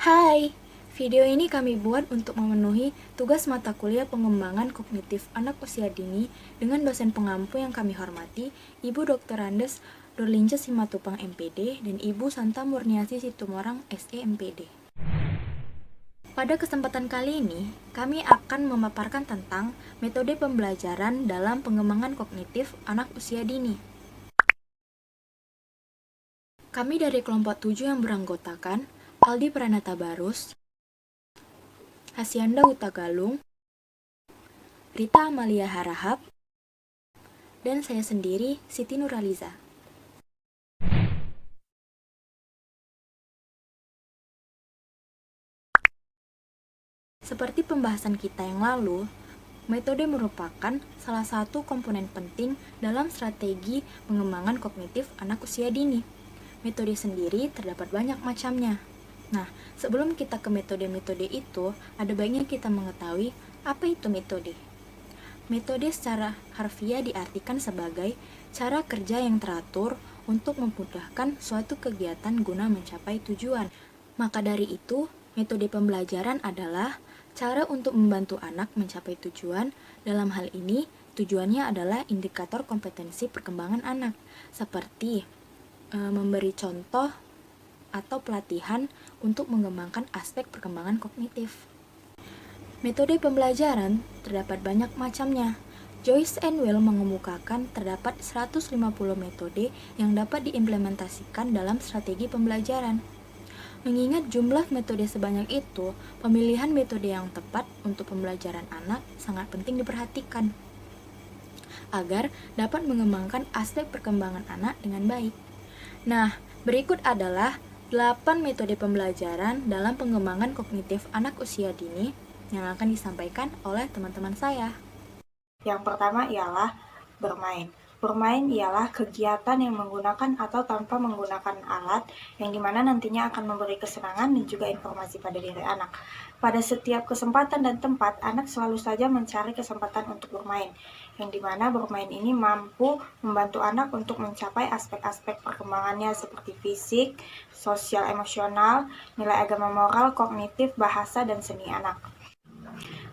Hai, video ini kami buat untuk memenuhi tugas mata kuliah pengembangan kognitif anak usia dini dengan dosen pengampu yang kami hormati, Ibu Dr. Andes Dorlince Simatupang MPD dan Ibu Santa Murniasi Situmorang SE MPD. Pada kesempatan kali ini, kami akan memaparkan tentang metode pembelajaran dalam pengembangan kognitif anak usia dini. Kami dari kelompok 7 yang beranggotakan Aldi Pranata Barus, Hasyanda Hutagalung, Rita Amalia Harahap, dan saya sendiri, Siti Nuraliza. Seperti pembahasan kita yang lalu, metode merupakan salah satu komponen penting dalam strategi pengembangan kognitif anak usia dini. Metode sendiri terdapat banyak macamnya. Nah, sebelum kita ke metode-metode itu, ada baiknya kita mengetahui apa itu metode. Metode secara harfiah diartikan sebagai cara kerja yang teratur untuk memudahkan suatu kegiatan guna mencapai tujuan. Maka dari itu, metode pembelajaran adalah cara untuk membantu anak mencapai tujuan. Dalam hal ini, tujuannya adalah indikator kompetensi perkembangan anak, seperti memberi contoh atau pelatihan untuk mengembangkan aspek perkembangan kognitif. Metode pembelajaran terdapat banyak macamnya. Joyce and Will mengemukakan terdapat 150 metode yang dapat diimplementasikan dalam strategi pembelajaran. Mengingat jumlah metode sebanyak itu, pemilihan metode yang tepat untuk pembelajaran anak sangat penting diperhatikan agar dapat mengembangkan aspek perkembangan anak dengan baik. Nah, berikut adalah 8 metode pembelajaran dalam pengembangan kognitif anak usia dini yang akan disampaikan oleh teman-teman saya. Yang pertama ialah bermain. Bermain ialah kegiatan yang menggunakan atau tanpa menggunakan alat yang dimana nantinya akan memberi kesenangan dan juga informasi pada diri anak. Pada setiap kesempatan dan tempat, anak selalu saja mencari kesempatan untuk bermain, yang dimana bermain ini mampu membantu anak untuk mencapai aspek-aspek perkembangannya seperti fisik, sosial emosional, nilai agama moral, kognitif, bahasa, dan seni anak.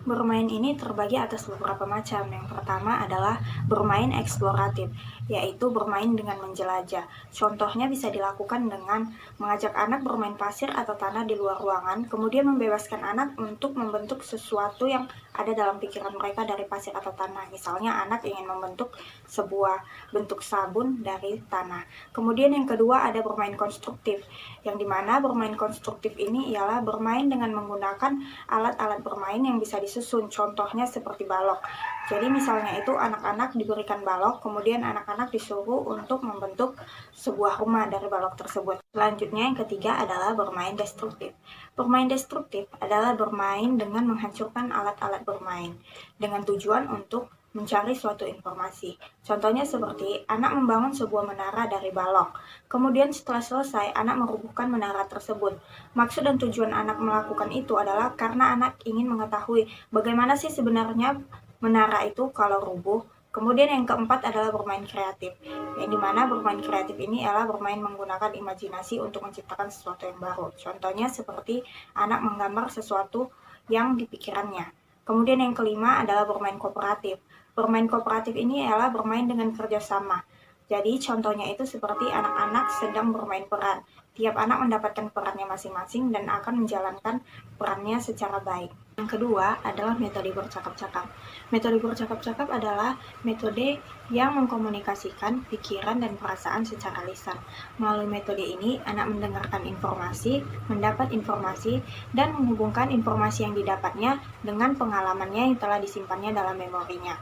Bermain ini terbagi atas beberapa macam. Yang pertama adalah bermain eksploratif, yaitu bermain dengan menjelajah. Contohnya bisa dilakukan dengan mengajak anak bermain pasir atau tanah di luar ruangan, kemudian membebaskan anak untuk membentuk sesuatu yang ada dalam pikiran mereka dari pasir atau tanah. Misalnya anak ingin membentuk sebuah bentuk sabun dari tanah. Kemudian yang kedua ada bermain konstruktif, yang dimana bermain konstruktif ini ialah bermain dengan menggunakan alat-alat bermain yang bisa disusun, contohnya seperti balok. Jadi misalnya itu anak-anak diberikan balok, kemudian anak-anak disuruh untuk membentuk sebuah rumah dari balok tersebut. Selanjutnya yang ketiga adalah bermain destruktif. Bermain destruktif adalah bermain dengan menghancurkan alat-alat bermain dengan tujuan untuk mencari suatu informasi. Contohnya seperti anak membangun sebuah menara dari balok. Kemudian setelah selesai, anak merubuhkan menara tersebut. Maksud dan tujuan anak melakukan itu adalah karena anak ingin mengetahui bagaimana sih sebenarnya menara itu kalau rubuh. Kemudian yang keempat adalah bermain kreatif, yang dimana bermain kreatif ini adalah bermain menggunakan imajinasi untuk menciptakan sesuatu yang baru. Contohnya seperti anak menggambar sesuatu yang di pikirannya. Kemudian yang kelima adalah bermain kooperatif. Bermain kooperatif ini adalah bermain dengan kerjasama. Jadi contohnya itu seperti anak-anak sedang bermain peran. Tiap anak mendapatkan perannya masing-masing dan akan menjalankan perannya secara baik. Yang kedua adalah metode bercakap-cakap. Metode bercakap-cakap adalah metode yang mengkomunikasikan pikiran dan perasaan secara lisan. Melalui metode ini, anak mendengarkan informasi, mendapat informasi, dan menghubungkan informasi yang didapatnya dengan pengalamannya yang telah disimpannya dalam memorinya.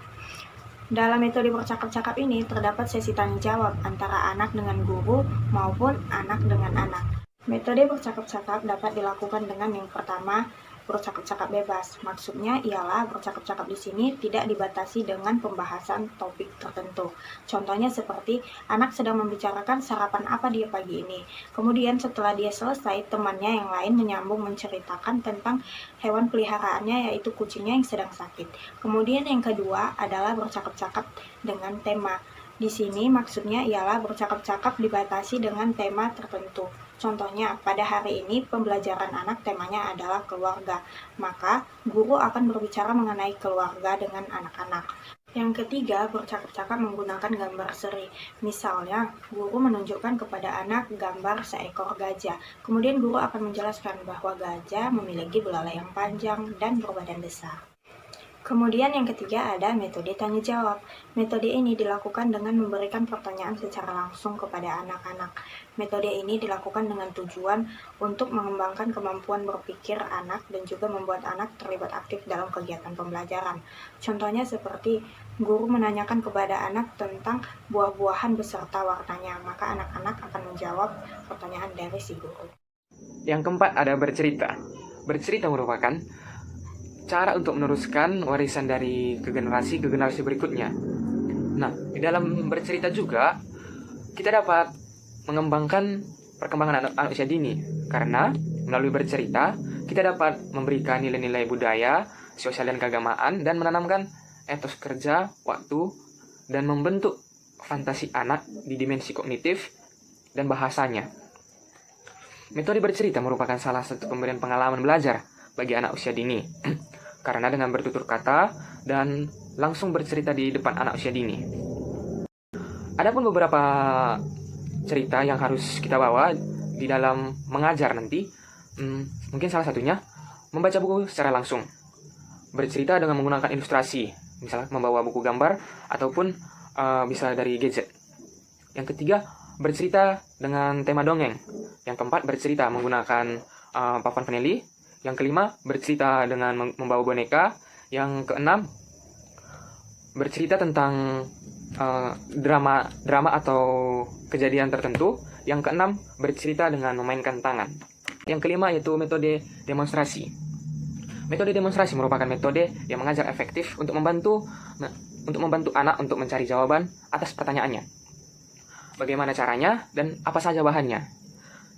Dalam metode bercakap-cakap ini, terdapat sesi tanya jawab antara anak dengan guru maupun anak dengan anak. Metode bercakap-cakap dapat dilakukan dengan yang pertama, bercakap-cakap bebas. Maksudnya ialah bercakap-cakap di sini tidak dibatasi dengan pembahasan topik tertentu. Contohnya seperti anak sedang membicarakan sarapan apa dia pagi ini. Kemudian setelah dia selesai, temannya yang lain menyambung menceritakan tentang hewan peliharaannya, yaitu kucingnya yang sedang sakit. Kemudian yang kedua adalah bercakap-cakap dengan tema. Di sini maksudnya ialah bercakap-cakap dibatasi dengan tema tertentu. Contohnya, pada hari ini pembelajaran anak temanya adalah keluarga, maka guru akan berbicara mengenai keluarga dengan anak-anak. Yang ketiga, bercakap-cakap menggunakan gambar seri. Misalnya, guru menunjukkan kepada anak gambar seekor gajah. Kemudian guru akan menjelaskan bahwa gajah memiliki belalai yang panjang dan berbadan besar. Kemudian yang ketiga ada metode tanya jawab. Metode ini dilakukan dengan memberikan pertanyaan secara langsung kepada anak-anak. Metode ini dilakukan dengan tujuan untuk mengembangkan kemampuan berpikir anak dan juga membuat anak terlibat aktif dalam kegiatan pembelajaran. Contohnya seperti guru menanyakan kepada anak tentang buah-buahan beserta warnanya, maka anak-anak akan menjawab pertanyaan dari si guru. Yang keempat ada bercerita. Bercerita merupakan cara untuk meneruskan warisan dari generasi ke generasi berikutnya. Nah, di dalam bercerita juga kita dapat mengembangkan perkembangan anak usia dini, karena melalui bercerita kita dapat memberikan nilai-nilai budaya, sosial dan keagamaan, dan menanamkan etos kerja, waktu, dan membentuk fantasi anak di dimensi kognitif dan bahasanya. Metode bercerita merupakan salah satu pemberian pengalaman belajar bagi anak usia dini, karena dengan bertutur kata dan langsung bercerita di depan anak usia dini. Adapun beberapa cerita yang harus kita bawa di dalam mengajar nanti, mungkin salah satunya membaca buku secara langsung, bercerita dengan menggunakan ilustrasi, misalnya membawa buku gambar ataupun bisa dari gadget. Yang ketiga, bercerita dengan tema dongeng. Yang keempat, bercerita menggunakan papan penili. Yang kelima, bercerita dengan membawa boneka. Yang keenam, bercerita tentang drama atau kejadian tertentu. Yang keenam, bercerita dengan memainkan tangan. Yang kelima yaitu metode demonstrasi. Metode demonstrasi merupakan metode yang mengajar efektif untuk membantu anak untuk mencari jawaban atas pertanyaannya. Bagaimana caranya dan apa saja bahannya.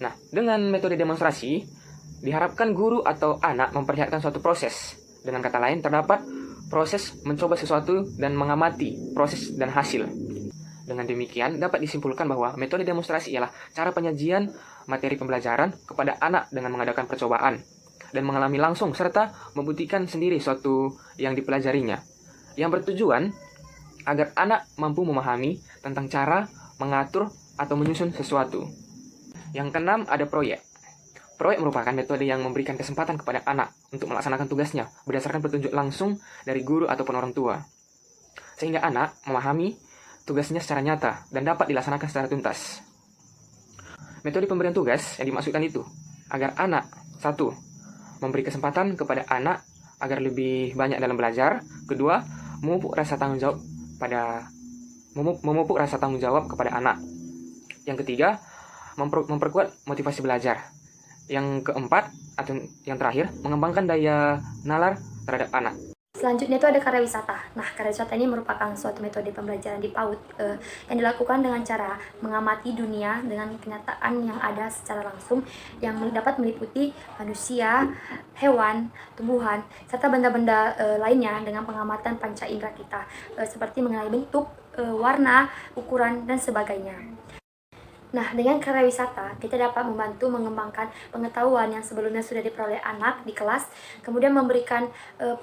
Nah, dengan metode demonstrasi, diharapkan guru atau anak memperlihatkan suatu proses. Dengan kata lain, terdapat proses mencoba sesuatu dan mengamati proses dan hasil. Dengan demikian, dapat disimpulkan bahwa metode demonstrasi ialah cara penyajian materi pembelajaran kepada anak dengan mengadakan percobaan dan mengalami langsung serta membuktikan sendiri suatu yang dipelajarinya, yang bertujuan agar anak mampu memahami tentang cara mengatur atau menyusun sesuatu. Yang keenam, ada proyek. Proyek merupakan metode yang memberikan kesempatan kepada anak untuk melaksanakan tugasnya berdasarkan petunjuk langsung dari guru ataupun orang tua, sehingga anak memahami tugasnya secara nyata dan dapat dilaksanakan secara tuntas. Metode pemberian tugas yang dimaksudkan itu agar anak, satu, memberi kesempatan kepada anak agar lebih banyak dalam belajar. Kedua, memupuk rasa tanggung jawab kepada anak. Yang ketiga, memperkuat motivasi belajar. Yang keempat, atau yang terakhir, mengembangkan daya nalar terhadap anak. Selanjutnya itu ada karya wisata. Nah, karya wisata ini merupakan suatu metode pembelajaran di PAUD yang dilakukan dengan cara mengamati dunia dengan kenyataan yang ada secara langsung yang dapat meliputi manusia, hewan, tumbuhan, serta benda-benda lainnya dengan pengamatan panca indera kita seperti mengenai bentuk, warna, ukuran, dan sebagainya. Nah, dengan karya wisata, kita dapat membantu mengembangkan pengetahuan yang sebelumnya sudah diperoleh anak di kelas, kemudian memberikan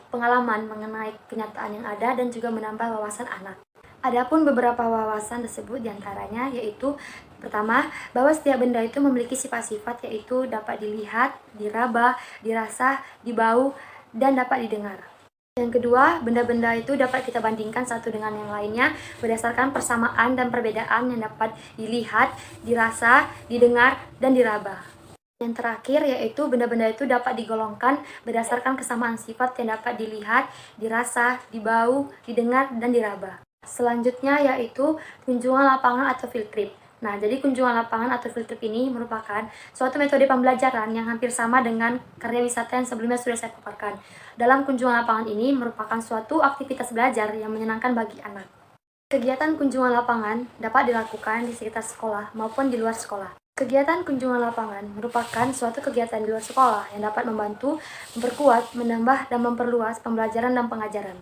pengalaman mengenai kenyataan yang ada dan juga menambah wawasan anak. Adapun beberapa wawasan tersebut diantaranya yaitu pertama, bahwa setiap benda itu memiliki sifat-sifat yaitu dapat dilihat, diraba, dirasa, dibau, dan dapat didengar. Yang kedua, benda-benda itu dapat kita bandingkan satu dengan yang lainnya berdasarkan persamaan dan perbedaan yang dapat dilihat, dirasa, didengar, dan diraba. Yang terakhir yaitu benda-benda itu dapat digolongkan berdasarkan kesamaan sifat yang dapat dilihat, dirasa, dibau, didengar, dan diraba. Selanjutnya yaitu kunjungan lapangan atau field trip. Nah, jadi kunjungan lapangan atau field trip ini merupakan suatu metode pembelajaran yang hampir sama dengan karya wisata yang sebelumnya sudah saya paparkan. Dalam kunjungan lapangan ini merupakan suatu aktivitas belajar yang menyenangkan bagi anak. Kegiatan kunjungan lapangan dapat dilakukan di sekitar sekolah maupun di luar sekolah. Kegiatan kunjungan lapangan merupakan suatu kegiatan di luar sekolah yang dapat membantu, memperkuat, menambah, dan memperluas pembelajaran dan pengajaran.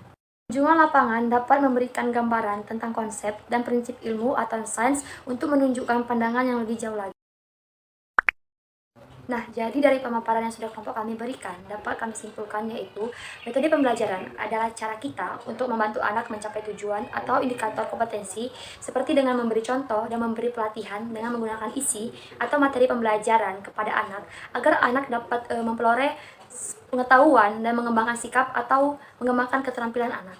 Kunjungan lapangan dapat memberikan gambaran tentang konsep dan prinsip ilmu atau sains untuk menunjukkan pandangan yang lebih jauh lagi. Nah, jadi dari pemaparan yang sudah kelompok kami berikan, dapat kami simpulkan yaitu metode pembelajaran adalah cara kita untuk membantu anak mencapai tujuan atau indikator kompetensi seperti dengan memberi contoh dan memberi pelatihan dengan menggunakan isi atau materi pembelajaran kepada anak agar anak dapat memperoleh pengetahuan dan mengembangkan sikap atau mengembangkan keterampilan anak.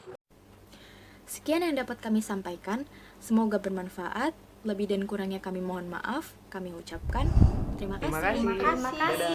Sekian yang dapat kami sampaikan, semoga bermanfaat. Lebih dan kurangnya kami mohon maaf, kami ucapkan terima kasih. Terima kasih. Terima kasih.